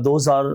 2000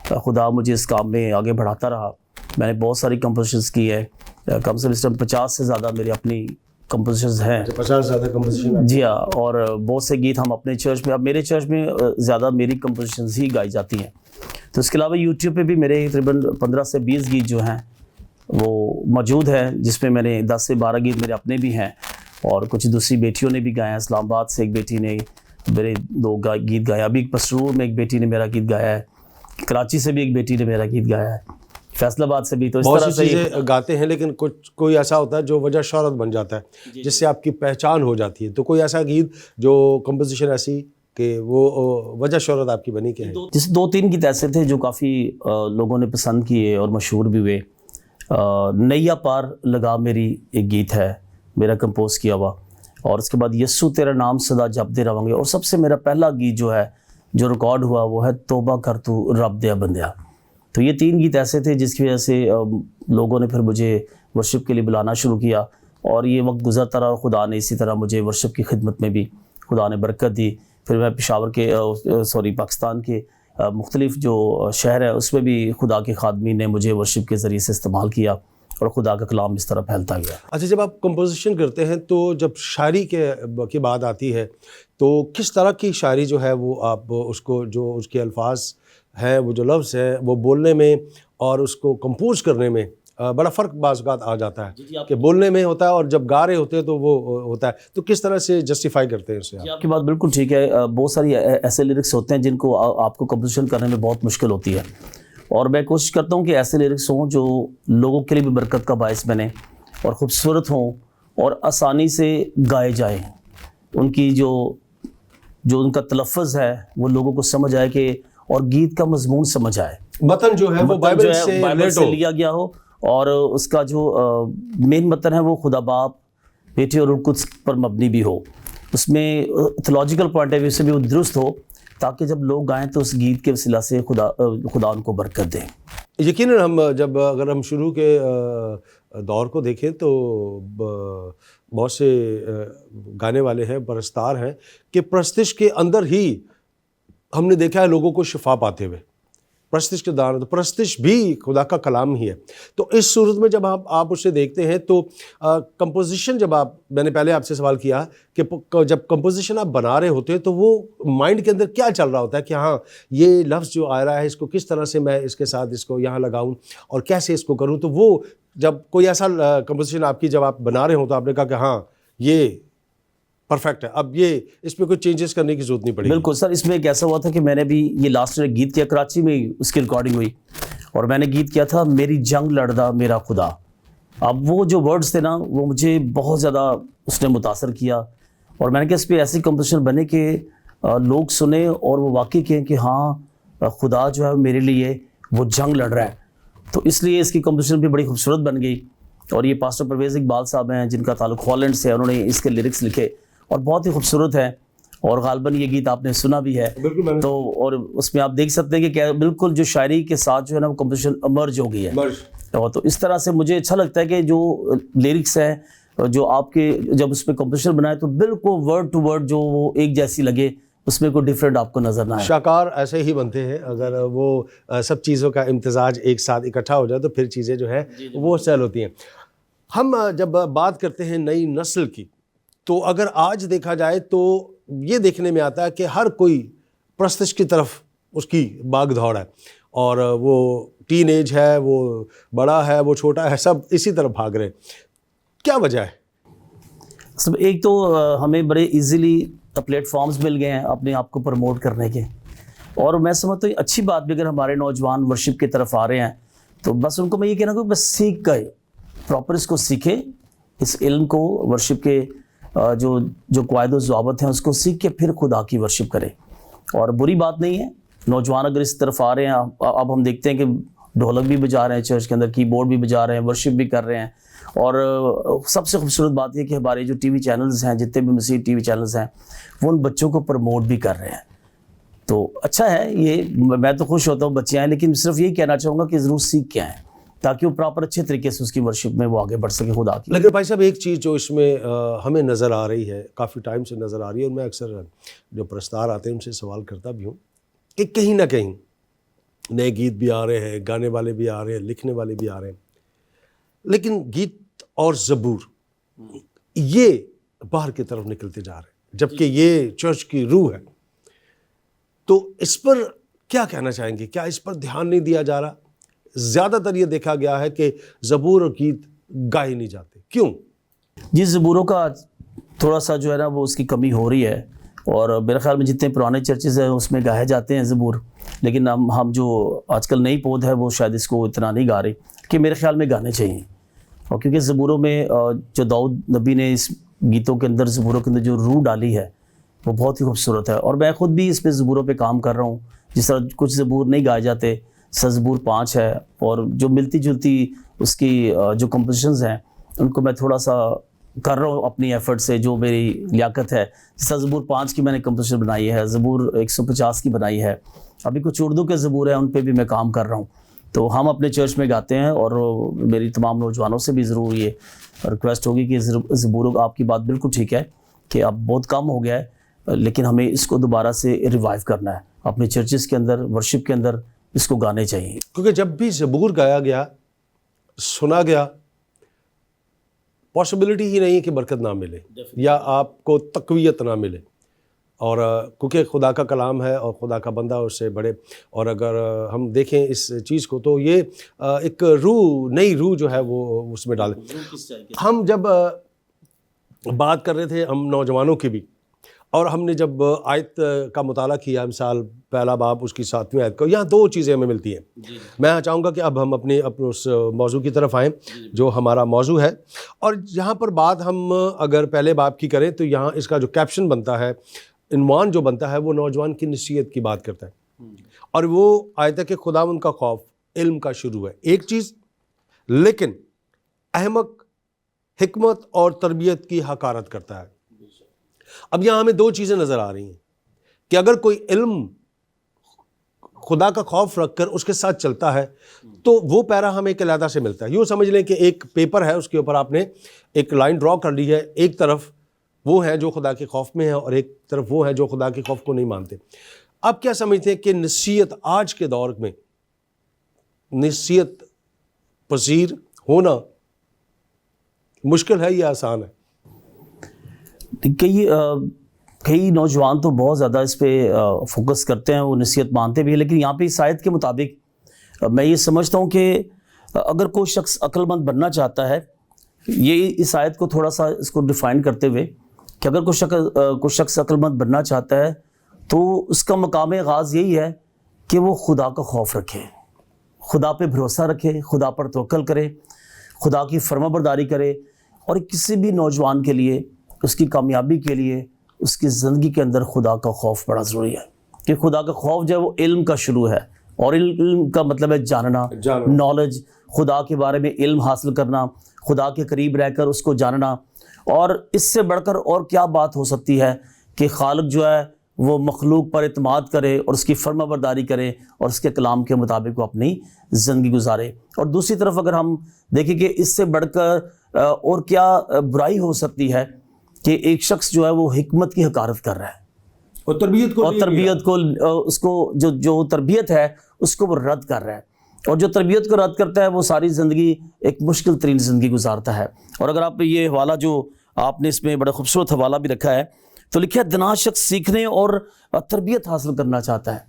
خدا مجھے اس کام میں آگے بڑھاتا رہا. میں نے بہت ساری کمپوزیشنز کی ہے, کم سے کم 50 سے زیادہ میری اپنی کمپوزیشنز ہیں. 50 زیادہ کمپوزیشن؟ جی ہاں, اور بہت سے گیت ہم اپنے چرچ میں, اب میرے چرچ میں زیادہ میری کمپوزیشنز ہی گائی جاتی ہیں. تو اس کے علاوہ یوٹیوب پہ بھی میرے تقریباً 15 سے 20 گیت جو ہیں وہ موجود ہیں, جس میں میں نے 10 سے 12 گیت میرے اپنے بھی ہیں, اور کچھ دوسری بیٹیوں نے بھی گایا. اسلام آباد سے ایک بیٹی نے میرے 2 گیت گایا, ابھی پسرور میں ایک بیٹی نے میرا گیت گایا ہے, کراچی سے بھی ایک بیٹی نے میرا گیت گایا ہے, فیصل آباد سے بھی. تو اس بہت طرح سی سے چیزیں گاتے ہیں, لیکن کوئی ایسا ہوتا ہے جو وجہ شہرت بن جاتا ہے, جس سے آپ کی پہچان ہو جاتی ہے. تو کوئی ایسا گیت جو کمپوزیشن ایسی کہ وہ وجہ شہرت آپ کی بنی کہ ہے؟ جیسے 2-3 گیت ایسے تھے جو کافی لوگوں نے پسند کیے اور مشہور بھی ہوئے. نیا پار لگا میری ایک گیت ہے میرا کمپوز کیا ہوا, اور اس کے بعد یسو تیرا نام سدا جپتے رہوں گے, اور سب سے میرا پہلا گیت جو ہے جو ریکارڈ ہوا وہ ہے توبہ کر تو رب دیا بندیا. تو یہ 3 گیت ایسے تھے جس کی وجہ سے لوگوں نے پھر مجھے ورشپ کے لیے بلانا شروع کیا, اور یہ وقت گزرتا رہا, اور خدا نے اسی طرح مجھے ورشپ کی خدمت میں بھی خدا نے برکت دی. پھر میں پشاور کے پاکستان کے مختلف جو شہر ہے اس میں بھی خدا کے خادمین نے مجھے ورشپ کے ذریعے سے استعمال کیا, اور خدا کا کلام اس طرح پھیلتا گیا. اچھا, جب آپ کمپوزیشن کرتے ہیں تو جب شاعری کی بات آتی ہے تو کس طرح کی شاعری جو ہے وہ آپ اس کو, جو اس کے الفاظ ہیں, وہ جو لفظ ہیں, وہ بولنے میں اور اس کو کمپوز کرنے میں بڑا فرق بعض اوقات آ جاتا ہے کہ بولنے میں ہوتا ہے اور جب گا رہے ہوتے ہیں تو وہ ہوتا ہے. تو کس طرح سے جسٹیفائی کرتے ہیں اسے آپ؟ آپ کی بات بالکل ٹھیک ہے. بہت ساری ایسے لیرکس ہوتے ہیں جن کو آپ کو کمپوزیشن کرنے میں بہت مشکل ہوتی ہے, اور میں کوشش کرتا ہوں کہ ایسے لیرکس ہوں جو لوگوں کے لیے بھی برکت کا باعث بنے اور خوبصورت ہوں اور آسانی سے گائے جائیں. ان کی جو ان کا تلفظ ہے وہ لوگوں کو سمجھ آئے, کہ اور گیت کا مضمون سمجھ آئے, متن جو ہے وہ بائبل سے لیا گیا ہو, اور اس کا جو مین متن ہے وہ خدا باپ بیٹے اور القدس پر مبنی بھی ہو. اس میں تھیولوجیکل پوائنٹ آف ویو سے بھی وہ درست ہو, تاکہ جب لوگ گائیں تو اس گیت کے وسیلہ سے خدا ان کو برکت دے. یقیناً ہم اگر ہم شروع کے دور کو دیکھیں تو بہت سے گانے والے ہیں, پرستار ہیں, کہ پرستش کے اندر ہی ہم نے دیکھا ہے لوگوں کو شفا پاتے ہوئے. پرستش کے دار, تو پرستش بھی خدا کا کلام ہی ہے. تو اس صورت میں جب آپ اسے دیکھتے ہیں تو کمپوزیشن, جب میں نے پہلے آپ سے سوال کیا کہ جب کمپوزیشن آپ بنا رہے ہوتے ہیں تو وہ مائنڈ کے اندر کیا چل رہا ہوتا ہے کہ ہاں یہ لفظ جو آ رہا ہے اس کو کس طرح سے میں اس کے ساتھ اس کو یہاں لگاؤں اور کیسے اس کو کروں. تو وہ جب کوئی ایسا کمپوزیشن آپ کی جب آپ بنا رہے ہوں تو آپ نے کہا کہ ہاں یہ پرفیکٹ ہے, اب یہ اس میں کوئی چینجز کرنے کی ضرورت نہیں پڑی؟ بالکل سر, اس میں ایک ایسا ہوا تھا کہ میں نے بھی یہ لاسٹ ایک گیت کیا کراچی میں, اس کی ریکارڈنگ ہوئی, اور میں نے گیت کیا تھا میری جنگ لڑدا میرا خدا. اب وہ جو ورڈز تھے نا وہ مجھے بہت زیادہ اس نے متاثر کیا, اور میں نے کہا اس پہ ایسی کمپوزیشن بنے کہ لوگ سنیں اور وہ واقعی کہیں کہ ہاں خدا جو ہے میرے لیے وہ جنگ لڑ رہا ہے. تو اس لیے اس کی کمپوزیشن بھی بڑی خوبصورت بن گئی. اور یہ پاسٹر پرویز اقبال صاحب ہیں جن کا تعلق ہالینڈ سے, انہوں نے اس کے لیرکس لکھے اور بہت ہی خوبصورت ہے, اور غالباً یہ گیت آپ نے سنا بھی ہے. تو اور اس میں آپ دیکھ سکتے ہیں کہ بالکل جو شاعری کے ساتھ جو ہے نا وہ کمپوزیشن امرج ہو گئی ہے. تو اس طرح سے مجھے اچھا لگتا ہے کہ جو لیرکس ہیں جو آپ کے جب اس پہ کمپوزیشن بنائے تو بالکل ورڈ ٹو ورڈ جو وہ ایک جیسی لگے, اس میں کوئی ڈفرینٹ آپ کو نظر نہ آئے. شاکار ایسے ہی بنتے ہیں, اگر وہ سب چیزوں کا امتزاج ایک ساتھ اکٹھا ہو جائے تو پھر چیزیں جو ہے وہ سہل ہوتی ہیں. ہم جب بات کرتے ہیں نئی نسل کی, تو اگر آج دیکھا جائے تو یہ دیکھنے میں آتا ہے کہ ہر کوئی پرستش کی طرف اس کی باغ دوڑ ہے, اور وہ ٹین ایج ہے, وہ بڑا ہے, وہ چھوٹا ہے, سب اسی طرف بھاگ رہے ہیں. کیا وجہ ہے؟ ایک تو ہمیں بڑے ایزیلی پلیٹ فارمز مل گئے ہیں اپنے آپ کو پروموٹ کرنے کے, اور میں سمجھتا ہوں اچھی بات بھی, اگر ہمارے نوجوان ورشپ کی طرف آ رہے ہیں تو بس ان کو میں یہ کہنا کہ بس سیکھ گئے, پراپر اس کو سیکھیں, اس علم کو, ورشپ کے جو قواعد و ضوابط ہیں اس کو سیکھ کے پھر خدا کی ورشپ کریں. اور بری بات نہیں ہے نوجوان اگر اس طرف آ رہے ہیں. اب ہم دیکھتے ہیں کہ ڈھولک بھی بجا رہے ہیں چرچ کے اندر, کی بورڈ بھی بجا رہے ہیں, ورشپ بھی کر رہے ہیں. اور سب سے خوبصورت بات یہ کہ ہمارے جو ٹی وی چینلز ہیں, جتنے بھی مسیح ٹی وی چینلز ہیں, وہ ان بچوں کو پروموٹ بھی کر رہے ہیں. تو اچھا ہے یہ, میں تو خوش ہوتا ہوں بچے ہیں, لیکن صرف یہی کہنا چاہوں گا کہ ضرور سیکھ کے آئیں تاکہ وہ پراپر اچھے طریقے سے اس کی ورشپ میں وہ آگے بڑھ سکے خدا کی. لیکن بھائی صاحب ایک چیز جو اس میں ہمیں نظر آ رہی ہے, کافی ٹائم سے نظر آ رہی ہے, اور میں اکثر جو پرستار آتے ہیں ان سے سوال کرتا بھی ہوں کہ کہیں نہ کہیں نئے گیت بھی آ رہے ہیں, گانے والے بھی آ رہے ہیں, لکھنے والے بھی آ رہے ہیں, لیکن گیت اور زبور یہ باہر کی طرف نکلتے جا رہے ہیں, جبکہ یہ چرچ کی روح ہے. تو اس پر کیا کہنا چاہیں گے؟ کیا اس پر دھیان نہیں دیا جا رہا؟ زیادہ تر یہ دیکھا گیا ہے کہ زبور اور گیت گائے نہیں جاتے, کیوں؟ جی, زبوروں کا تھوڑا سا جو ہے نا وہ اس کی کمی ہو رہی ہے, اور میرے خیال میں جتنے پرانے چرچز ہیں اس میں گائے جاتے ہیں زبور, لیکن ہم جو آج کل نئی پود ہے وہ شاید اس کو اتنا نہیں گا رہے, کہ میرے خیال میں گانے چاہیے. اور کیونکہ زبوروں میں جو داؤد نبی نے اس گیتوں کے اندر, زبوروں کے اندر جو روح ڈالی ہے وہ بہت ہی خوبصورت ہے. اور میں خود بھی اس پہ زبوروں پہ کام کر رہا ہوں. جس طرح کچھ زبور نہیں گائے جاتے, زبور 5 ہے, اور جو ملتی جلتی اس کی جو کمپوزیشنز ہیں ان کو میں تھوڑا سا کر رہا ہوں اپنی ایفرٹ سے, جو میری لیاقت ہے. جس طرح زبور 5 کی میں نے کمپوزیشن بنائی ہے, زبور 150 کی بنائی ہے, ابھی کچھ اردو کے زبور ہیں ان پہ بھی میں کام کر رہا ہوں. تو ہم اپنے چرچ میں گاتے ہیں, اور میری تمام نوجوانوں سے بھی ضرور یہ ریکویسٹ ہوگی کہ زبوروں, آپ کی بات بالکل ٹھیک ہے کہ اب بہت کم ہو گیا ہے, لیکن ہمیں اس کو دوبارہ سے ریوائیو کرنا ہے اپنے چرچز کے اندر, ورشپ کے اندر اس کو گانے چاہیے. کیونکہ جب بھی زبور گایا گیا, سنا گیا, پاسبلٹی ہی نہیں کہ برکت نہ ملے یا آپ کو تقویت نہ ملے. اور کیونکہ خدا کا کلام ہے اور خدا کا بندہ اس سے بڑے, اور اگر ہم دیکھیں اس چیز کو تو یہ ایک روح, نئی روح جو ہے وہ اس میں ڈال. ہم جب بات کر رہے تھے ہم نوجوانوں کی بھی, اور ہم نے جب آیت کا مطالعہ کیا, مثال پہلا باب اس کی 7ویں آیت کو, یہاں 2 چیزیں ہمیں ملتی ہیں. میں چاہوں گا کہ اب ہم اپنے اس موضوع کی طرف آئیں جو ہمارا موضوع ہے. اور یہاں پر بات ہم اگر پہلے باب کی کریں تو یہاں اس کا جو کیپشن بنتا ہے, عنوان جو بنتا ہے, وہ نوجوان کی نصیحت کی بات کرتا ہے. اور وہ آیت ہے کہ خداوند کا خوف علم کا شروع ہے, ایک چیز, لیکن احمق حکمت اور تربیت کی حقارت کرتا ہے. اب یہاں ہمیں 2 چیزیں نظر آ رہی ہیں کہ اگر کوئی علم خدا کا خوف رکھ کر اس کے ساتھ چلتا ہے تو وہ پیرا ہمیں ایک علیحدہ سے ملتا ہے. یوں سمجھ لیں کہ ایک پیپر ہے, اس کے اوپر آپ نے ایک لائن ڈرا کر لی ہے, ایک طرف وہ ہیں جو خدا کے خوف میں ہیں اور ایک طرف وہ ہیں جو خدا کے خوف کو نہیں مانتے. آپ کیا سمجھتے ہیں کہ نصیحت آج کے دور میں نصیحت پذیر ہونا مشکل ہے یا آسان ہے؟ کئی نوجوان تو بہت زیادہ اس پہ فوکس کرتے ہیں, وہ نصیحت مانتے بھی ہیں, لیکن یہاں پہ اس آیت کے مطابق میں یہ سمجھتا ہوں کہ اگر کوئی شخص عقل مند بننا چاہتا ہے, یہ اس آیت کو تھوڑا سا اس کو ڈیفائن کرتے ہوئے کہ اگر کوئی شخص عقل مند بننا چاہتا ہے تو اس کا مقام آغاز یہی ہے کہ وہ خدا کا خوف رکھے, خدا پہ بھروسہ رکھے, خدا پر توکل کرے, خدا کی فرما برداری کرے. اور کسی بھی نوجوان کے لیے, اس کی کامیابی کے لیے, اس کی زندگی کے اندر خدا کا خوف بڑا ضروری ہے, کہ خدا کا خوف جو ہے وہ علم کا شروع ہے, اور علم کا مطلب ہے جاننا, نالج, خدا کے بارے میں علم حاصل کرنا, خدا کے قریب رہ کر اس کو جاننا. اور اس سے بڑھ کر اور کیا بات ہو سکتی ہے کہ خالق جو ہے وہ مخلوق پر اعتماد کرے اور اس کی فرما برداری کرے اور اس کے کلام کے مطابق وہ اپنی زندگی گزارے. اور دوسری طرف اگر ہم دیکھیں کہ اس سے بڑھ کر اور کیا برائی ہو سکتی ہے کہ ایک شخص جو ہے وہ حکمت کی حقارت کر رہا ہے اور تربیت کو اس کو جو تربیت ہے اس کو وہ رد کر رہا ہے. اور جو تربیت کو رد کرتا ہے وہ ساری زندگی ایک مشکل ترین زندگی گزارتا ہے. اور اگر آپ یہ حوالہ جو آپ نے اس میں بڑا خوبصورت حوالہ بھی رکھا ہے, تو لکھا ہے دنا شخص سیکھنے اور تربیت حاصل کرنا چاہتا ہے.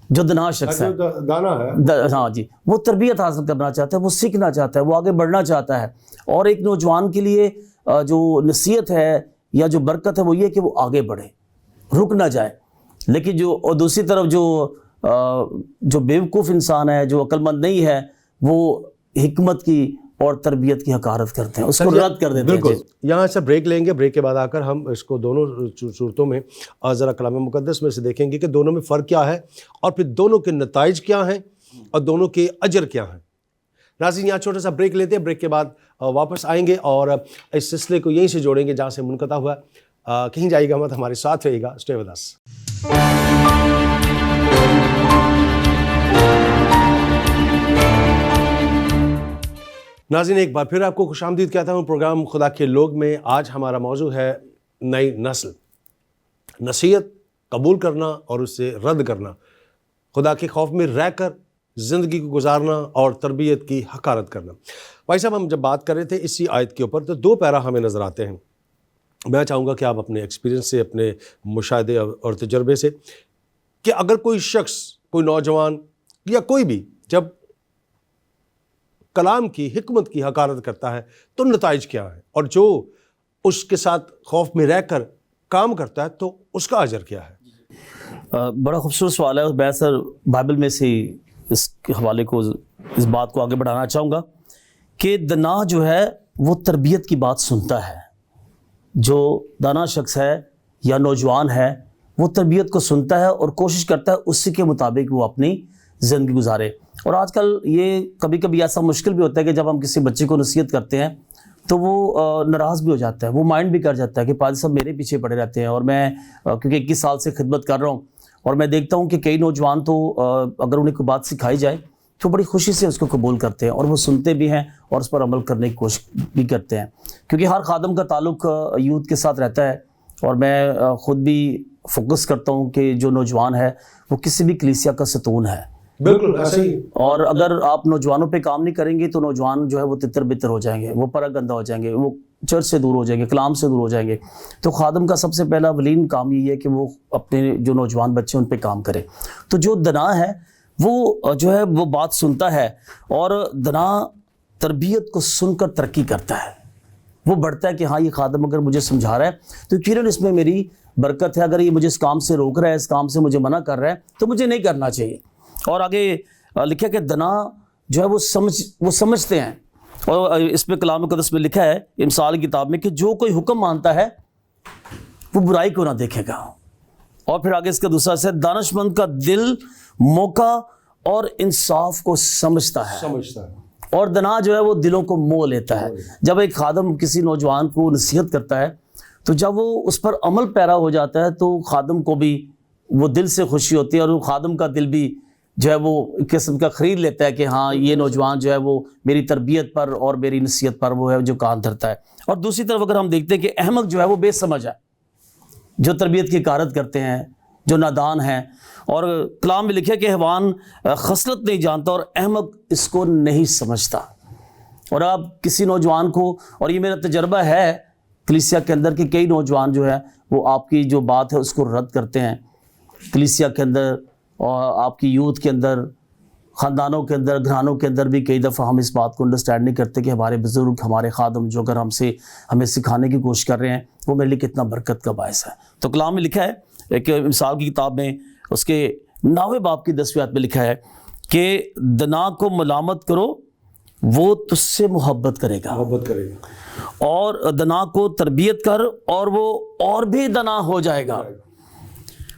جو دنا شخص ہے, دانا ہے, ہاں جی, وہ تربیت حاصل کرنا چاہتا ہے, وہ سیکھنا چاہتا ہے, وہ آگے بڑھنا چاہتا ہے. اور ایک نوجوان کے لیے جو نصیحت ہے یا جو برکت ہے وہ یہ کہ وہ آگے بڑھے, رک نہ جائے. لیکن اور دوسری طرف جو بیوقوف انسان ہے, جو عقل مند نہیں ہے, وہ حکمت کی اور تربیت کی حقارت کرتے ہیں, اس کو رد کر دیتے ہیں. بالکل. یہاں سے بریک لیں گے, بریک کے بعد آ کر ہم اس کو دونوں صورتوں میں ذرا کلام مقدس میں سے دیکھیں گے کہ دونوں میں فرق کیا ہے, اور پھر دونوں کے نتائج کیا ہیں, اور دونوں کے اجر کیا ہیں. ناظرین, یہاں چھوٹا سا بریک لیتے ہیں, بریک کے بعد واپس آئیں گے اور اس سلسلے کو یہیں سے جوڑیں گے جہاں سے منقطع ہوا. کہیں جائے گا مت, ہمارے ساتھ رہے گا. اسٹے ود اس. ناظرین, ایک بار پھر آپ کو خوش آمدید کہتا ہوں پروگرام خدا کے لوگ میں. آج ہمارا موضوع ہے نئی نسل, نصیحت قبول کرنا اور اس سے رد کرنا, خدا کے خوف میں رہ کر زندگی کو گزارنا اور تربیت کی حقارت کرنا۔ بھائی صاحب، ہم جب بات کر رہے تھے اسی آیت کے اوپر تو 2 پیرا ہمیں نظر آتے ہیں۔ میں چاہوں گا کہ آپ اپنے ایکسپیرینس سے، اپنے مشاہدے اور تجربے سے، کہ اگر کوئی شخص، کوئی نوجوان یا کوئی بھی جب کلام کی، حکمت کی حقارت کرتا ہے تو نتائج کیا ہیں، اور جو اس کے ساتھ خوف میں رہ کر کام کرتا ہے تو اس کا اجر کیا ہے؟ بڑا خوبصورت سوال ہے، اور میں سر بائبل میں سے اس کے حوالے کو، اس بات کو آگے بڑھانا چاہوں گا کہ دنا جو ہے وہ تربیت کی بات سنتا ہے۔ جو دانا شخص ہے یا نوجوان ہے وہ تربیت کو سنتا ہے اور کوشش کرتا ہے اسی کے مطابق وہ اپنی زندگی گزارے۔ اور آج کل یہ کبھی کبھی ایسا مشکل بھی ہوتا ہے کہ جب ہم کسی بچے کو نصیحت کرتے ہیں تو وہ ناراض بھی ہو جاتا ہے، وہ مائنڈ بھی کر جاتا ہے کہ پادری صاحب میرے پیچھے پڑے رہتے ہیں، اور میں کیونکہ 21 سال سے خدمت کر رہا ہوں اور میں دیکھتا ہوں کہ کئی نوجوان تو اگر انہیں کوئی بات سکھائی جائے تو بڑی خوشی سے اس کو قبول کرتے ہیں اور وہ سنتے بھی ہیں اور اس پر عمل کرنے کی کوشش بھی کرتے ہیں، کیونکہ ہر خادم کا تعلق یوتھ کے ساتھ رہتا ہے۔ اور میں خود بھی فوکس کرتا ہوں کہ جو نوجوان ہے وہ کسی بھی کلیسیا کا ستون ہے۔ بالکل ایسے ہی۔ اور اگر آپ نوجوانوں پہ کام نہیں کریں گے تو نوجوان جو ہے وہ تتر بتر ہو جائیں گے، وہ پرا گندہ ہو جائیں گے، وہ چرچ سے دور ہو جائیں گے، کلام سے دور ہو جائیں گے۔ تو خادم کا سب سے پہلا اولین کام یہ ہے کہ وہ اپنے جو نوجوان بچے ان پہ کام کرے۔ تو جو دنا ہے وہ جو ہے وہ بات سنتا ہے، اور دنا تربیت کو سن کر ترقی کرتا ہے، وہ بڑھتا ہے کہ ہاں یہ خادم اگر مجھے سمجھا رہا ہے تو یقیناً اس میں میری برکت ہے، اگر یہ مجھے اس کام سے روک رہا ہے، اس کام سے مجھے منع کر رہا ہے تو مجھے نہیں کرنا چاہیے۔ اور آگے لکھا کہ دنا جو ہے وہ سمجھتے ہیں، اور اس پہ کلام مقدس میں لکھا ہے امثال کی کتاب میں کہ جو کوئی حکم مانتا ہے وہ برائی کو نہ دیکھے گا۔ اور پھر آگے اس کا دوسرا ہے دانش مند کا دل موقع اور انصاف کو سمجھتا ہے، اور دنا جو ہے وہ دلوں کو مو لیتا ہے۔ جب ایک خادم کسی نوجوان کو نصیحت کرتا ہے تو جب وہ اس پر عمل پیرا ہو جاتا ہے تو خادم کو بھی وہ دل سے خوشی ہوتی ہے، اور وہ خادم کا دل بھی جو ہے وہ ایک قسم کا خرید لیتا ہے کہ ہاں یہ نوجوان جو ہے وہ میری تربیت پر اور میری نصیحت پر وہ ہے جو کان دھرتا ہے۔ اور دوسری طرف اگر ہم دیکھتے ہیں کہ احمق جو ہے وہ بے سمجھ ہے، جو تربیت کی حقارت کرتے ہیں، جو نادان ہیں، اور کلام میں لکھا کہ حیوان خصلت نہیں جانتا اور احمق اس کو نہیں سمجھتا۔ اور آپ کسی نوجوان کو، اور یہ میرا تجربہ ہے کلیسیا کے اندر، کہ کئی نوجوان جو ہے وہ آپ کی جو بات ہے اس کو رد کرتے ہیں کلیسیا کے اندر، اور آپ کی یوتھ کے اندر، خاندانوں کے اندر، گھرانوں کے اندر بھی کئی دفعہ ہم اس بات کو انڈرسٹینڈ نہیں کرتے کہ ہمارے بزرگ، ہمارے خادم جو اگر ہمیں سکھانے کی کوشش کر رہے ہیں وہ میرے لیے کتنا برکت کا باعث ہے۔ تو کلام میں لکھا ہے ایک مثال کی کتاب میں اس کے 9ویں باب کی 10ویں آیت میں لکھا ہے کہ دنا کو ملامت کرو وہ تجھ سے محبت کرے گا، اور دنا کو تربیت کر اور وہ اور بھی دنا ہو جائے گا،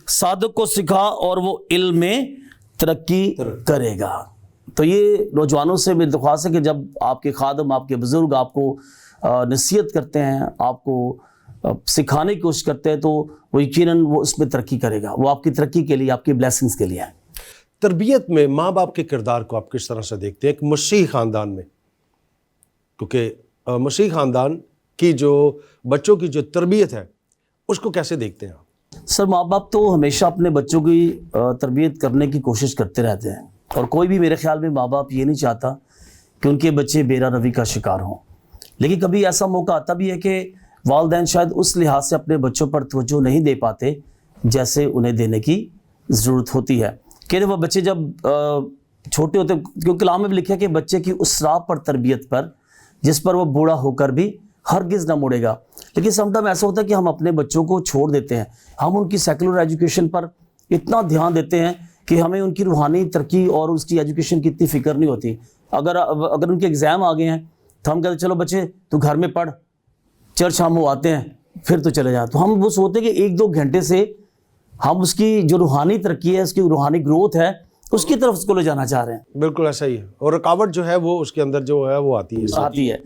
صادق کو سکھا اور وہ علم میں ترقی کرے گا۔ تو یہ نوجوانوں سے میری درخواست ہے کہ جب آپ کے خادم، آپ کے بزرگ آپ کو نصیحت کرتے ہیں، آپ کو سکھانے کی کوشش کرتے ہیں، تو وہ یقیناً وہ اس میں ترقی کرے گا، وہ آپ کی ترقی کے لیے، آپ کی بلیسنگز کے لیے ہے۔ تربیت میں ماں باپ کے کردار کو آپ کس طرح سے دیکھتے ہیں ایک مسیحی خاندان میں؟ کیونکہ مسیحی خاندان کی جو بچوں کی جو تربیت ہے اس کو کیسے دیکھتے ہیں آپ؟ سر ماں باپ تو ہمیشہ اپنے بچوں کی تربیت کرنے کی کوشش کرتے رہتے ہیں، اور کوئی بھی میرے خیال میں ماں باپ یہ نہیں چاہتا کہ ان کے بچے بیرا روی کا شکار ہوں۔ لیکن کبھی ایسا موقع آتا بھی ہے کہ والدین شاید اس لحاظ سے اپنے بچوں پر توجہ نہیں دے پاتے جیسے انہیں دینے کی ضرورت ہوتی ہے۔ کہ وہ بچے جب چھوٹے ہوتے، کیونکہ کلام میں بھی لکھا ہے کہ بچے کی اس راہ پر تربیت پر جس پر وہ بوڑھا ہو کر بھی ہرگز نہ مڑے گا۔ لیکن سم ٹائم ایسا ہوتا ہے کہ ہم اپنے بچوں کو چھوڑ دیتے ہیں، ہم ان کی سیکولر ایجوکیشن پر اتنا دھیان دیتے ہیں کہ ہمیں ان کی روحانی ترقی اور اس کی ایجوکیشن کی اتنی فکر نہیں ہوتی۔ اگر ان کے ایگزام آ گئے ہیں تو ہم کہتے ہیں چلو بچے تو گھر میں پڑھ، چرچ ہم وہ آتے ہیں پھر تو چلے جا۔ تو ہم وہ سوچتے ہیں کہ 1-2 گھنٹے سے ہم اس کی جو روحانی ترقی ہے، اس کی روحانی گروتھ ہے، اس کی طرف اس کو لے جانا چاہ رہے ہیں۔ بالکل ایسا ہی ہے، اور رکاوٹ جو ہے وہ اس کے اندر جو ہے وہ آتی ہے۔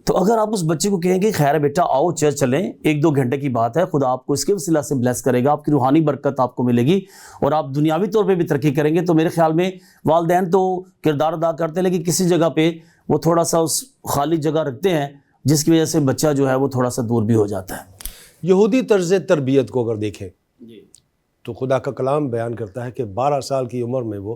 تو اگر آپ اس بچے کو کہیں گے خیر بیٹا آؤ چرچ چلیں، 1-2 گھنٹے کی بات ہے، خدا آپ کو اس کے وسیلہ سے بلیس کرے گا، آپ کی روحانی برکت آپ کو ملے گی اور آپ دنیاوی طور پہ بھی ترقی کریں گے۔ تو میرے خیال میں والدین تو کردار ادا کرتے ہیں، لیکن کسی جگہ پہ وہ تھوڑا سا اس خالی جگہ رکھتے ہیں جس کی وجہ سے بچہ جو ہے وہ تھوڑا سا دور بھی ہو جاتا ہے۔ یہودی طرز تربیت کو اگر دیکھیں تو خدا کا کلام بیان کرتا ہے کہ 12 سال کی عمر میں وہ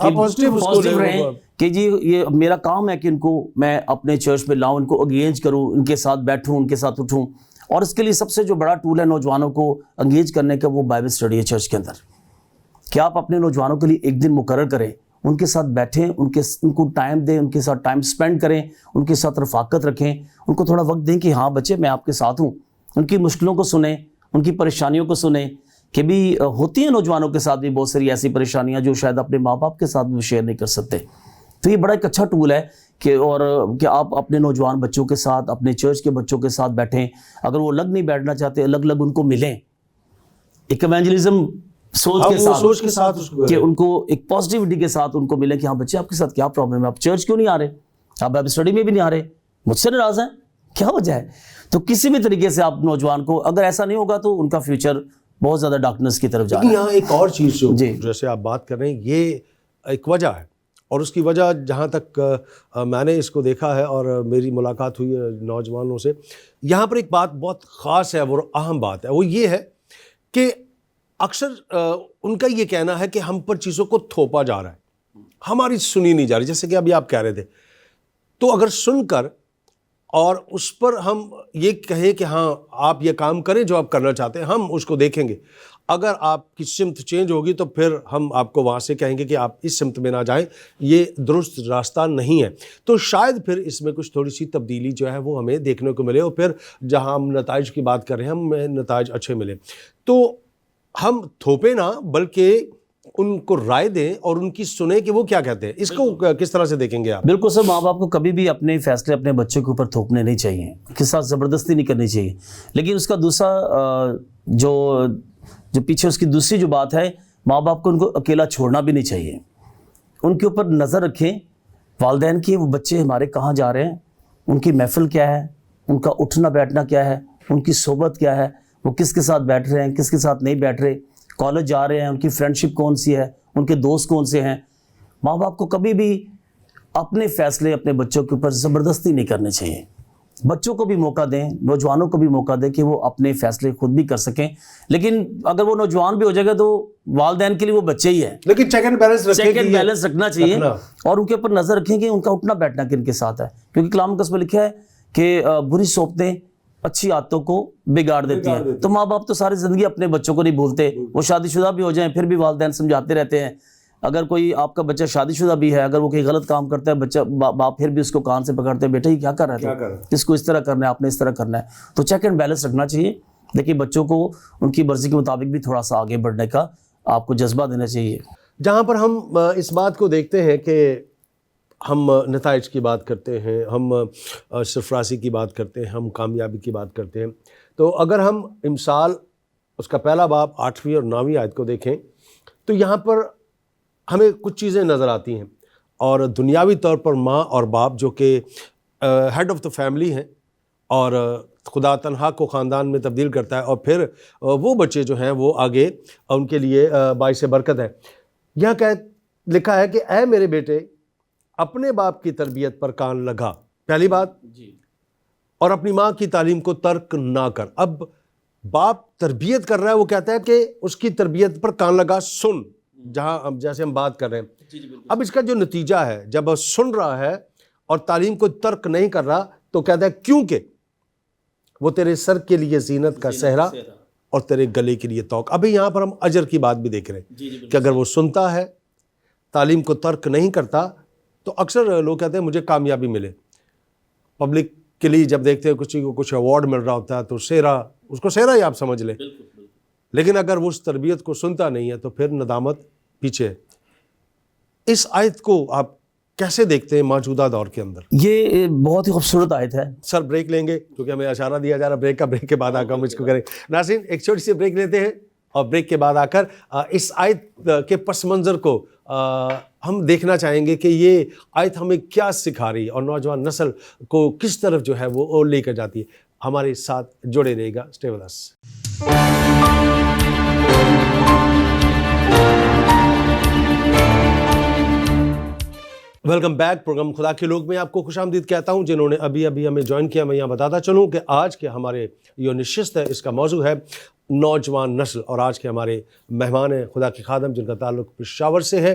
آپ positive رہیں کہ جی یہ میرا کام ہے کہ ان کو میں اپنے چرچ میں لاؤں, ان کو انگیج کروں, ان کے ساتھ بیٹھوں, ان کے ساتھ اٹھوں. اور اس کے لیے سب سے جو بڑا ٹول ہے نوجوانوں کو انگیج کرنے کا, وہ بائبل اسٹڈی ہے چرچ کے اندر. کہ آپ اپنے نوجوانوں کے لیے ایک دن مقرر کریں, ان کے ساتھ بیٹھیں, ان کو ٹائم دیں, ان کے ساتھ ٹائم سپینڈ کریں, ان کے ساتھ رفاقت رکھیں, ان کو تھوڑا وقت دیں کہ ہاں بچے میں آپ کے ساتھ ہوں. ان کی مشکلوں کو سنیں, ان کی پریشانیوں کو سنیں, کہ بھی ہوتی ہیں نوجوانوں کے ساتھ بھی بہت ساری ایسی پریشانیاں جو شاید اپنے ماں باپ کے ساتھ بھی شیئر نہیں کر سکتے. تو یہ بڑا ایک اچھا ٹول ہے کہ آپ اپنے نوجوان بچوں کے ساتھ, اپنے چرچ کے بچوں کے ساتھ بیٹھیں. اگر وہ الگ نہیں بیٹھنا چاہتے, الگ ان کو ملیں, ایک ایونجلزم سوچ کے ساتھ کہ ان کو ایک پازیٹیوٹی کے ساتھ ان کو ملے کہ ہاں بچے آپ کے ساتھ کیا پرابلم ہے, آپ چرچ کیوں نہیں آ رہے, آپ بائبل اسٹڈی میں بھی نہیں آ رہے, مجھ سے ناراض ہیں, کیا وجہ ہے. تو کسی بھی طریقے سے آپ نوجوان کو, اگر ایسا نہیں ہوگا تو ان کا فیوچر بہت زیادہ ڈارکنس کی طرف جا رہا ہے. یہاں ایک اور چیز جو جیسے آپ بات کر رہے ہیں, یہ ایک وجہ ہے, اور اس کی وجہ جہاں تک میں نے اس کو دیکھا ہے اور میری ملاقات ہوئی ہے نوجوانوں سے, یہاں پر ایک بات بہت خاص ہے, وہ اہم بات ہے, وہ یہ ہے کہ اکثر ان کا یہ کہنا ہے کہ ہم پر چیزوں کو تھوپا جا رہا ہے, ہماری سنی نہیں جا رہی. جیسے کہ ابھی آپ کہہ رہے تھے, تو اگر سن کر اور اس پر ہم یہ کہیں کہ ہاں آپ یہ کام کریں جو آپ کرنا چاہتے ہیں, ہم اس کو دیکھیں گے. اگر آپ کی سمت چینج ہوگی تو پھر ہم آپ کو وہاں سے کہیں گے کہ آپ اس سمت میں نہ جائیں, یہ درست راستہ نہیں ہے. تو شاید پھر اس میں کچھ تھوڑی سی تبدیلی جو ہے وہ ہمیں دیکھنے کو ملے, اور پھر جہاں ہم نتائج کی بات کر رہے ہیں ہمیں نتائج اچھے ملے. تو ہم تھوپے نہ, بلکہ ان کو رائے دیں اور ان کی سنیں کہ وہ کیا کہتے ہیں. اس کو کس طرح سے دیکھیں گے آپ؟ بالکل سر, ماں باپ کو کبھی بھی اپنے فیصلے اپنے بچوں کے اوپر تھوپنے نہیں چاہیے, کے ساتھ زبردستی نہیں کرنی چاہیے. لیکن اس کا دوسرا جو پیچھے اس کی دوسری جو بات ہے, ماں باپ کو ان کو اکیلا چھوڑنا بھی نہیں چاہیے. ان کے اوپر نظر رکھیں والدین کی, وہ بچے ہمارے کہاں جا رہے ہیں, ان کی محفل کیا ہے, ان کا اٹھنا بیٹھنا کیا ہے, ان کی صحبت کیا ہے, وہ کس کے ساتھ بیٹھ رہے ہیں, کس کے ساتھ نہیں بیٹھ رہے, کالج جا رہے ہیں, ان کی فرینڈشپ کون سی ہے, ان کے دوست کون سے ہیں. ماں باپ کو کبھی بھی اپنے فیصلے اپنے بچوں کے اوپر زبردستی نہیں کرنے چاہیے. بچوں کو بھی موقع دیں, نوجوانوں کو بھی موقع دیں کہ وہ اپنے فیصلے خود بھی کر سکیں. لیکن اگر وہ نوجوان بھی ہو جائے گا تو والدین کے لیے وہ بچے ہی ہیں, لیکن چیک اینڈ بیلنس رکھنا چاہیے, اور ان کے اوپر نظر رکھیں کہ ان کا اٹھنا بیٹھنا کن کے ساتھ ہے. کیونکہ کلام مقدس میں لکھا ہے کہ بری صحبتیں اچھی عادتوں کو بگاڑ دیتی ہیں. تو ماں باپ تو ساری زندگی اپنے بچوں کو نہیں بھولتے, وہ شادی شدہ بھی ہو جائیں پھر بھی والدین سمجھاتے رہتے ہیں. اگر کوئی آپ کا بچہ شادی شدہ بھی ہے, اگر وہ کوئی غلط کام کرتا ہے, بچہ باپ پھر بھی اس کو کان سے پکڑتے ہیں, بیٹا یہ کیا کر رہا ہے, اس کو اس طرح کرنا ہے, آپ نے اس طرح کرنا ہے. تو چیک اینڈ بیلنس رکھنا چاہیے. دیکھیے بچوں کو ان کی مرضی کے مطابق بھی تھوڑا سا آگے بڑھنے کا آپ کو جذبہ دینا چاہیے. جہاں پر ہم اس بات کو دیکھتے ہیں کہ ہم نتائج کی بات کرتے ہیں, ہم سرفرازی کی بات کرتے ہیں, ہم کامیابی کی بات کرتے ہیں, تو اگر ہم امثال اس کا پہلا باب 8ویں اور 9ویں آیت کو دیکھیں تو یہاں پر ہمیں کچھ چیزیں نظر آتی ہیں. اور دنیاوی طور پر ماں اور باپ جو کہ ہیڈ آف دا فیملی ہیں, اور خدا تنہا کو خاندان میں تبدیل کرتا ہے, اور پھر وہ بچے جو ہیں وہ آگے ان کے لیے باعث برکت ہے. یہاں لکھا ہے کہ اے میرے بیٹے اپنے باپ کی تربیت پر کان لگا, پہلی بات, اور اپنی ماں کی تعلیم کو ترک نہ کر. اب باپ تربیت کر رہا ہے, وہ کہتا ہے کہ اس کی تربیت پر کان لگا, سن, جہاں جیسے ہم بات کر رہے ہیں. اب اس کا جو نتیجہ ہے, جب سن رہا ہے اور تعلیم کو ترک نہیں کر رہا, تو کہتا ہے کیونکہ وہ تیرے سر کے لیے زینت کا صحرا اور تیرے گلے کے لیے توق. ابھی یہاں پر ہم اجر کی بات بھی دیکھ رہے ہیں کہ اگر وہ سنتا ہے, تعلیم کو ترک نہیں کرتا, تو اکثر لوگ کہتے ہیں مجھے کامیابی ملے. پبلک کے لیے جب دیکھتے ہیں کسی کو کچھ ایوارڈ مل رہا ہوتا ہے تو سہرا, اس کو سہرا ہی آپ سمجھ لیں. لیکن اگر وہ اس تربیت کو سنتا نہیں ہے تو پھر ندامت پیچھے. اس آیت کو آپ کیسے دیکھتے ہیں موجودہ دور کے اندر؟ یہ بہت ہی خوبصورت آیت ہے. سر بریک لیں گے کیونکہ ہمیں اشارہ دیا جا رہا ہے بریک کے بعد آ کر ہم اس کو کریں. ناظرین ایک چھوٹی سی بریک لیتے ہیں, اور بریک کے بعد آ کر اس آیت کے پس منظر کو ہم دیکھنا چاہیں گے کہ یہ آیت ہمیں کیا سکھا رہی ہے اور نوجوان نسل کو کس طرف جو ہے وہ لے کر جاتی ہے. ہمارے ساتھ جڑے رہے گا, stay with us. Welcome back. Programme خدا کے لوگ میں آپ کو خوش آمدید کہتا ہوں. جنہوں نے ابھی ہمیں جوائن کیا, میں یہاں بتاتا چلوں کہ آج کے ہمارے یہ نشست ہے, اس کا موضوع ہے نوجوان نسل, اور آج کے ہمارے مہمان ہیں خدا کے خادم جن کا تعلق پشاور سے ہے.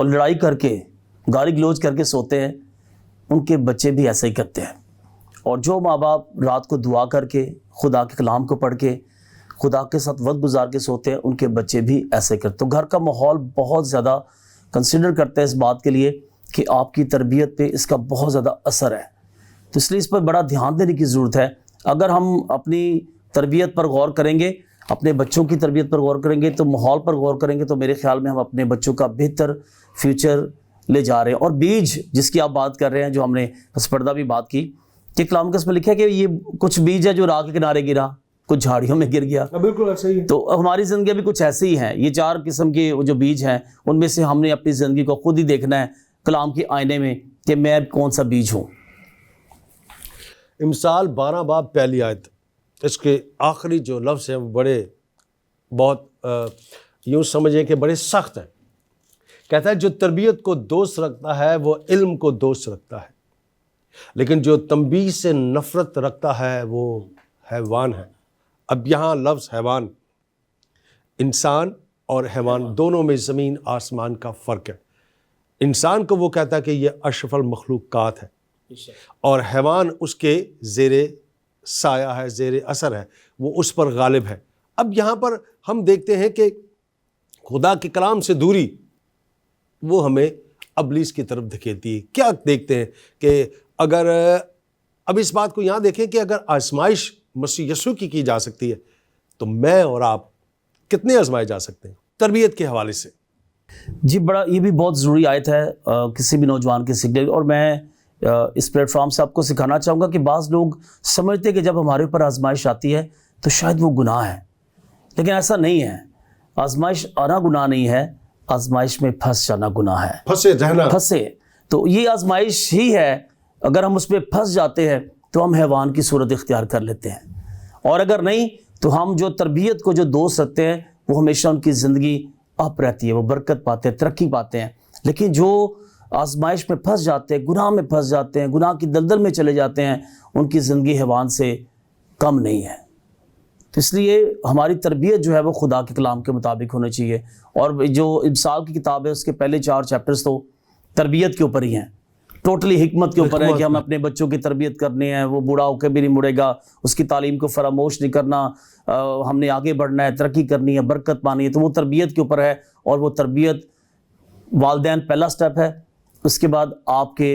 اور لڑائی کر کے گالی گلوچ کر کے سوتے ہیں، ان کے بچے بھی ایسا ہی کرتے ہیں. اور جو ماں باپ رات کو دعا کر کے خدا کے کلام کو پڑھ کے خدا کے ساتھ وقت گزار کے سوتے ہیں، ان کے بچے بھی ایسے کرتے. تو گھر کا ماحول بہت زیادہ کنسیڈر کرتا ہے اس بات کے لیے کہ آپ کی تربیت پہ اس کا بہت زیادہ اثر ہے. تو اس لیے اس پر بڑا دھیان دینے کی ضرورت ہے. اگر ہم اپنی تربیت پر غور کریں گے، اپنے بچوں کی تربیت پر غور کریں گے، تو ماحول پر غور کریں گے، تو میرے خیال میں ہم اپنے بچوں کا بہتر فیوچر لے جا رہے ہیں. اور بیج جس کی آپ بات کر رہے ہیں، جو ہم نے پس پردہ بھی بات کی، کہ کلام میں لکھا ہے کہ یہ کچھ بیج ہے جو راہ کے کنارے گرا، کچھ جھاڑیوں میں گر گیا. بالکل ایسا ہی ہے. تو ہماری زندگی بھی کچھ ایسے ہی ہیں. یہ 4 قسم کے جو بیج ہیں، ان میں سے ہم نے اپنی زندگی کو خود ہی دیکھنا ہے کلام کے آئینے میں کہ میں کون سا بیج ہوں. امثال 12 باب پہلی آیت، اس کے آخری جو لفظ ہیں وہ بہت یوں سمجھیں کہ بڑے سخت ہیں. کہتا ہے جو تربیت کو دوست رکھتا ہے وہ علم کو دوست رکھتا ہے، لیکن جو تنبیہ سے نفرت رکھتا ہے وہ حیوان ہے. اب یہاں لفظ حیوان، انسان اور حیوان دونوں میں زمین آسمان کا فرق ہے. انسان کو وہ کہتا ہے کہ یہ اشرف المخلوقات ہے، اور حیوان اس کے زیر سایہ ہے، زیر اثر ہے، وہ اس پر غالب ہے. اب یہاں پر ہم دیکھتے ہیں کہ خدا کے کلام سے دوری وہ ہمیں ابلیس کی طرف دھکیلتی ہے. کیا دیکھتے ہیں کہ اگر اب اس بات کو یہاں دیکھیں کہ اگر آزمائش مسیح یسوع کی جا سکتی ہے تو میں اور آپ کتنے آزمائے جا سکتے ہیں تربیت کے حوالے سے. جی بڑا یہ بھی بہت ضروری آیت ہے کسی بھی نوجوان کے سیکھنے. اور میں اس پلیٹ فارم سے آپ کو سکھانا چاہوں گا کہ بعض لوگ سمجھتے ہیں کہ جب ہمارے اوپر آزمائش آتی ہے تو شاید وہ گناہ ہے، لیکن ایسا نہیں ہے. آزمائش آنا گناہ نہیں ہے، آزمائش میں پھنس جانا گناہ ہے. پھنسے تو یہ آزمائش ہی ہے. اگر ہم اس پہ پھنس جاتے ہیں تو ہم حیوان کی صورت اختیار کر لیتے ہیں، اور اگر نہیں تو ہم جو تربیت کو جو دوست رکھتے ہیں وہ ہمیشہ ان کی زندگی اپ رہتی ہے، وہ برکت پاتے ہیں، ترقی پاتے ہیں. لیکن جو آزمائش میں پھنس جاتے ہیں، گناہ میں پھنس جاتے ہیں، گناہ کی دلدل میں چلے جاتے ہیں، ان کی زندگی حیوان سے کم نہیں ہے. تو اس لیے ہماری تربیت جو ہے وہ خدا کے کلام کے مطابق ہونی چاہیے. اور جو امثال کی کتاب ہے اس کے پہلے 4 چیپٹرز تو تربیت کے اوپر ہی ہیں، ٹوٹلی حکمت کے اوپر ہے کہ ہم اپنے بچوں کی تربیت کرنی ہے. وہ بوڑھا ہو کے بھی نہیں مڑے گا، اس کی تعلیم کو فراموش نہیں کرنا، ہم نے آگے بڑھنا ہے، ترقی کرنی ہے، برکت پانی ہے. تو وہ تربیت کے اوپر ہے، اور وہ تربیت والدین پہلا سٹیپ ہے، اس کے بعد آپ کے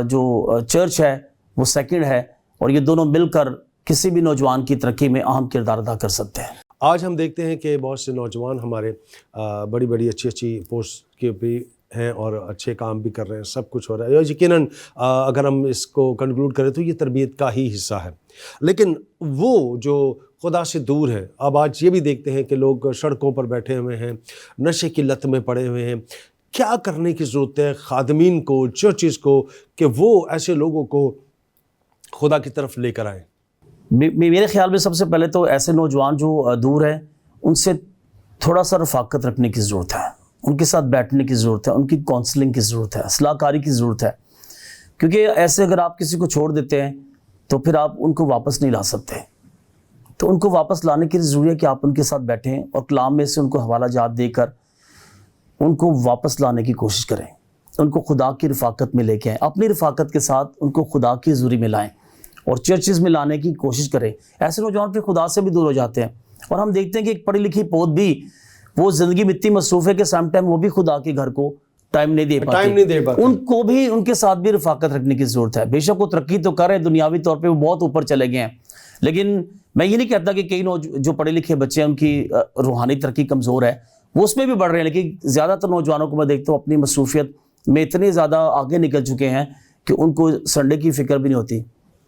جو چرچ ہے وہ سیکنڈ ہے، اور یہ دونوں مل کر کسی بھی نوجوان کی ترقی میں اہم کردار ادا کر سکتے ہیں. آج ہم دیکھتے ہیں کہ بہت سے نوجوان ہمارے بڑی بڑی اچھی پوسٹ کے بھی ہیں اور اچھے کام بھی کر رہے ہیں، سب کچھ ہو رہا ہے. یقیناً اگر ہم اس کو کنکلوڈ کریں تو یہ تربیت کا ہی حصہ ہے. لیکن وہ جو خدا سے دور ہے، اب آج یہ بھی دیکھتے ہیں کہ لوگ سڑکوں پر بیٹھے ہوئے ہیں، نشے کی لت میں پڑے ہوئے ہیں. کیا کرنے کی ضرورت ہے خادمین کو، چرچز کو، کہ وہ ایسے لوگوں کو خدا کی طرف لے کر آئیں؟ میرے خیال میں سب سے پہلے تو ایسے نوجوان جو دور ہیں ان سے تھوڑا سا رفاقت رکھنے کی ضرورت ہے، ان کے ساتھ بیٹھنے کی ضرورت ہے، ان کی کونسلنگ کی ضرورت ہے، اصلاح کاری کی ضرورت ہے. کیونکہ ایسے اگر آپ کسی کو چھوڑ دیتے ہیں تو پھر آپ ان کو واپس نہیں لا سکتے. تو ان کو واپس لانے کے لیے ضروری ہے کہ آپ ان کے ساتھ بیٹھیں اور کلام میں سے ان کو حوالہ جات دے کر ان کو واپس لانے کی کوشش کریں، ان کو خدا کی رفاقت میں لے کے آئیں، اپنی رفاقت کے ساتھ ان کو خدا کی حضوری میں لائیں اور چرچز میں لانے کی کوشش کریں. ایسے نوجوان پھر خدا سے بھی دور ہو جاتے ہیں. اور ہم دیکھتے ہیں کہ ایک پڑھی لکھی پود بھی وہ زندگی میں اتنی مصروف ہے کہ سیم ٹائم وہ بھی خدا کے گھر کو ٹائم نہیں دے پاتے. ان کو بھی ان کے ساتھ بھی رفاقت رکھنے کی ضرورت ہے. بے شک وہ ترقی تو کر رہے ہیں، دنیاوی طور پہ وہ بہت اوپر چلے گئے ہیں، لیکن میں یہ نہیں کہتا کہ کئی جو پڑھے لکھے بچے ہیں ان کی روحانی ترقی کمزور ہے، وہ اس میں بھی بڑھ رہے ہیں. لیکن زیادہ تر نوجوانوں کو میں دیکھتا ہوں اپنی مصروفیت میں اتنے زیادہ آگے نکل چکے ہیں کہ ان کو سنڈے کی فکر بھی نہیں ہوتی.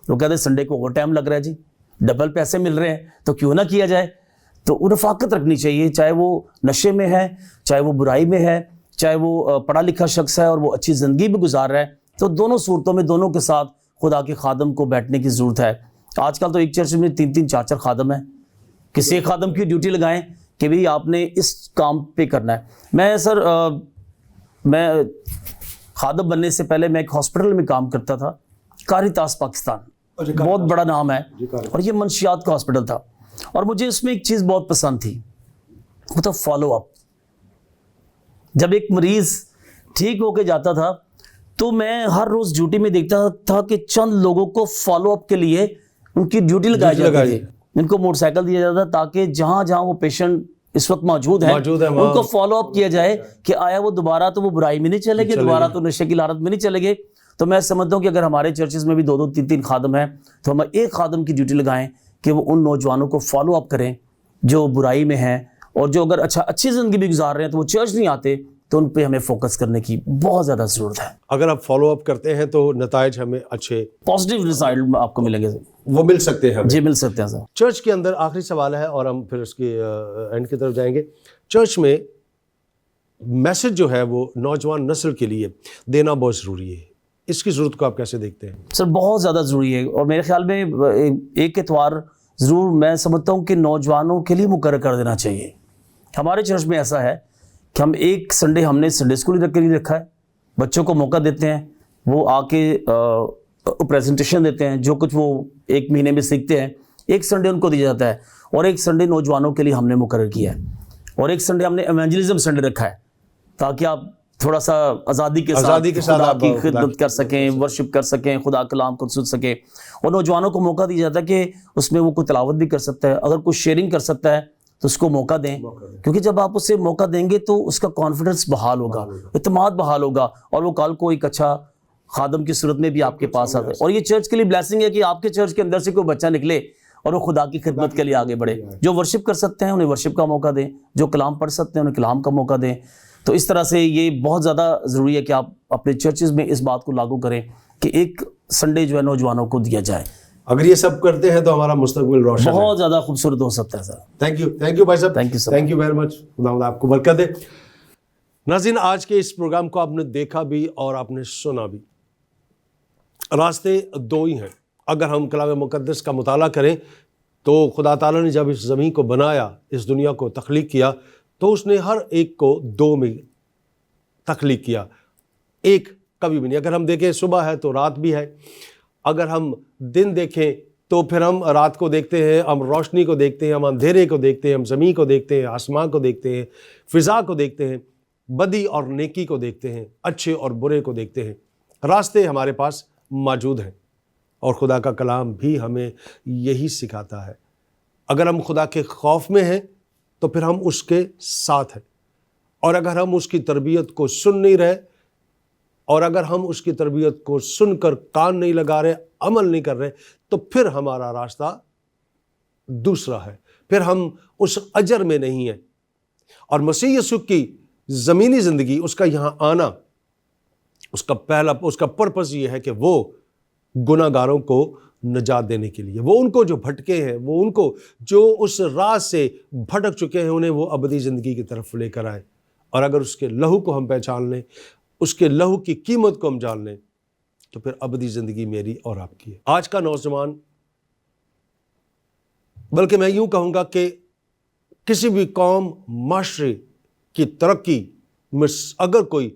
وہ کہتے ہیں سنڈے کو اوور ٹائم لگ رہا ہے جی، ڈبل پیسے مل رہے ہیں تو کیوں نہ کیا جائے. تو رفاقت رکھنی چاہیے، چاہے وہ نشے میں ہے، چاہے وہ برائی میں ہے، چاہے وہ پڑھا لکھا شخص ہے اور وہ اچھی زندگی بھی گزار رہا ہے. تو دونوں صورتوں میں دونوں کے ساتھ خدا کے خادم کو بیٹھنے کی ضرورت ہے. آج کل تو ایک چرچ میں 3 4 خادم ہیں. کسی ایک خادم کی ڈیوٹی لگائیں کہ بھئی آپ نے اس کام پہ کرنا ہے. میں خادم بننے سے پہلے میں ایک ہاسپٹل میں کام کرتا تھا، کاریتاس پاکستان، بہت بڑا نام ہے، اور یہ منشیات کا ہاسپٹل تھا. اور مجھے اس میں ایک چیز بہت پسند تھی، وہ تھا فالو اپ. جب ایک مریض ٹھیک ہو کے جاتا تھا تو میں ہر روز ڈیوٹی میں دیکھتا تھا کہ چند لوگوں کو فالو اپ کے لیے ان کی ڈیوٹی لگائی جاتی تھی. ان کو موٹر سائیکل دیا جاتا تھا تاکہ جہاں جہاں وہ پیشنٹ اس وقت موجود ہے ان کو فالو اپ کیا جائے کہ آیا وہ دوبارہ تو وہ برائی میں نہیں چلے گئے, دوبارہ تو نشے کی لعنت میں نہیں چلے گئے. تو میں سمجھتا ہوں کہ اگر ہمارے چرچز میں بھی 2-2 3-3 خادم ہیں تو ہم ایک خادم کی ڈیوٹی لگائیں کہ وہ ان نوجوانوں کو فالو اپ کریں جو برائی میں ہیں, اور جو اگر اچھی زندگی بھی گزار رہے ہیں تو وہ چرچ نہیں آتے, تو ان پہ ہمیں فوکس کرنے کی بہت زیادہ ضرورت ہے. اگر آپ فالو اپ کرتے ہیں تو نتائج ہمیں اچھے پازیٹیو رزلٹ آپ کو ملیں گے. وہ مل سکتے ہیں. جی مل سکتے ہیں سر. چرچ کے اندر آخری سوال ہے اور ہم پھر اس کی اینڈ کی طرف جائیں گے. چرچ میں میسج جو ہے وہ نوجوان نسل کے لیے دینا بہت ضروری ہے, اس کی ضرورت کو آپ کیسے دیکھتے ہیں؟ سر بہت زیادہ ضروری ہے, اور میرے خیال میں ایک اتوار ضرور میں سمجھتا ہوں کہ نوجوانوں کے لیے مقرر کر دینا چاہیے. ہمارے چرچ میں ایسا ہے کہ ہم ایک سنڈے ہم نے سنڈے اسکول کے لیے رکھا ہے, بچوں کو موقع دیتے ہیں, وہ آ کے پریزنٹیشن دیتے ہیں, جو کچھ وہ ایک مہینے میں سیکھتے ہیں ایک سنڈے ان کو دیا جاتا ہے, اور ایک سنڈے نوجوانوں کے لیے ہم نے مقرر کیا ہے, اور ایک سنڈے ہم نے ایونجلزم سنڈے رکھا ہے تاکہ آپ تھوڑا سا آزادی کے ساتھ خدا کی خدمت کر سکیں, ورشپ کر سکیں, خدا کلام کو سن سکیں. اور نوجوانوں کو موقع دیا جاتا ہے کہ اس میں وہ کوئی تلاوت بھی کر سکتا ہے, اگر کوئی شیئرنگ کر سکتا ہے تو اس کو موقع دیں, کیونکہ جب آپ اسے موقع دیں گے تو اس کا کانفیڈنس بحال ہوگا, اعتماد بحال ہوگا, اور وہ کل کو ایک اچھا خادم کی صورت میں بھی آپ کے پاس آتا ہے. اور یہ چرچ کے لیے بلیسنگ ہے کہ آپ کے چرچ کے اندر سے کوئی بچہ نکلے اور وہ خدا کی خدمت کے لیے آگے بڑھے. جو ورشپ کر سکتے ہیں انہیں ورشپ کا موقع دیں, جو کلام پڑھ سکتے ہیں انہیں کلام کا موقع دیں. تو اس طرح سے یہ بہت زیادہ ضروری ہے کہ آپ اپنے چرچز میں اس بات کو لاگو کریں کہ ایک سنڈے جو ہے نوجوانوں کو دیا جائے. اگر یہ سب کرتے ہیں تو ہمارا مستقبل روشن ہے, بہت زیادہ خوبصورت ہو سکتا ہے سر. تھینک یو بھائی صاحب, تھینک یو ویری مچ. خدا آپ کو برکت دے. ناظرین, آج کے اس پروگرام کو آپ نے دیکھا بھی اور آپ نے سنا بھی. راستے دو ہی ہیں. اگر ہم کلام مقدس کا مطالعہ کریں تو خدا تعالیٰ نے جب اس زمین کو بنایا, اس دنیا کو تخلیق کیا, تو اس نے ہر ایک کو دو میں تخلیق کیا, ایک کبھی بھی نہیں. اگر ہم دیکھیں صبح ہے تو رات بھی ہے, اگر ہم دن دیکھیں تو پھر ہم رات کو دیکھتے ہیں, ہم روشنی کو دیکھتے ہیں, ہم اندھیرے کو دیکھتے ہیں, ہم زمین کو دیکھتے ہیں, آسمان کو دیکھتے ہیں, فضا کو دیکھتے ہیں, بدی اور نیکی کو دیکھتے ہیں, اچھے اور برے کو دیکھتے ہیں. راستے ہمارے پاس موجود ہیں, اور خدا کا کلام بھی ہمیں یہی سکھاتا ہے. اگر ہم خدا کے خوف میں ہیں تو پھر ہم اس کے ساتھ ہیں, اور اگر ہم اس کی تربیت کو سن نہیں رہے, اور اگر ہم اس کی تربیت کو سن کر کان نہیں لگا رہے, عمل نہیں کر رہے, تو پھر ہمارا راستہ دوسرا ہے, پھر ہم اس اجر میں نہیں ہیں. اور مسیح یسوع کی زمینی زندگی, اس کا یہاں آنا, اس کا پرپس یہ ہے کہ وہ گناہ گاروں کو نجات دینے کے لیے, وہ ان کو جو بھٹکے ہیں, وہ ان کو جو اس راہ سے بھٹک چکے ہیں, انہیں وہ ابدی زندگی کی طرف لے کر آئے. اور اگر اس کے لہو کو ہم پہچان لیں, اس کے لہو کی قیمت کو ہم جان لیں, تو پھر ابدی زندگی میری اور آپ کی ہے. آج کا نوجوان, بلکہ میں یوں کہوں گا کہ کسی بھی قوم, معاشرے کی ترقی میں اگر کوئی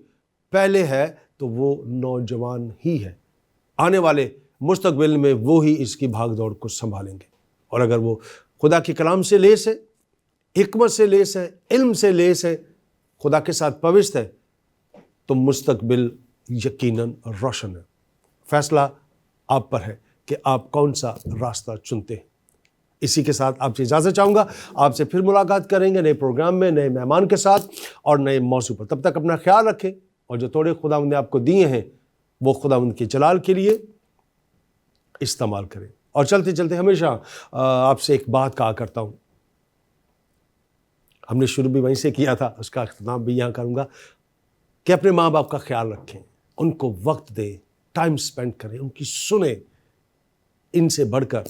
پہلے ہے تو وہ نوجوان ہی ہے. آنے والے مستقبل میں وہ ہی اس کی بھاگ دوڑ کو سنبھالیں گے. اور اگر وہ خدا کے کلام سے لیس ہے, حکمت سے لیس ہے, علم سے لیس ہے, خدا کے ساتھ پوست ہے, تو مستقبل یقیناً روشن ہے. فیصلہ آپ پر ہے کہ آپ کون سا راستہ چنتے ہیں. اسی کے ساتھ آپ سے اجازت چاہوں گا. آپ سے پھر ملاقات کریں گے نئے پروگرام میں, نئے مہمان کے ساتھ اور نئے موضوع پر. تب تک اپنا خیال رکھیں, اور جو توڑے خداوند نے آپ کو دیے ہیں وہ خداوند کے جلال کے لیے استعمال کریں. اور چلتے چلتے ہمیشہ آپ سے ایک بات کہا کرتا ہوں, ہم نے شروع بھی وہیں سے کیا تھا, اس کا اختتام بھی یہاں کروں گا, کہ اپنے ماں باپ کا خیال رکھیں, ان کو وقت دیں, ٹائم سپینڈ کریں, ان کی سنیں. ان سے بڑھ کر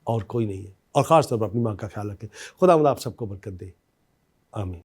اور کوئی نہیں ہے. اور خاص طور پر اپنی ماں کا خیال رکھیں. خداوند آپ سب کو برکت دے. آمین.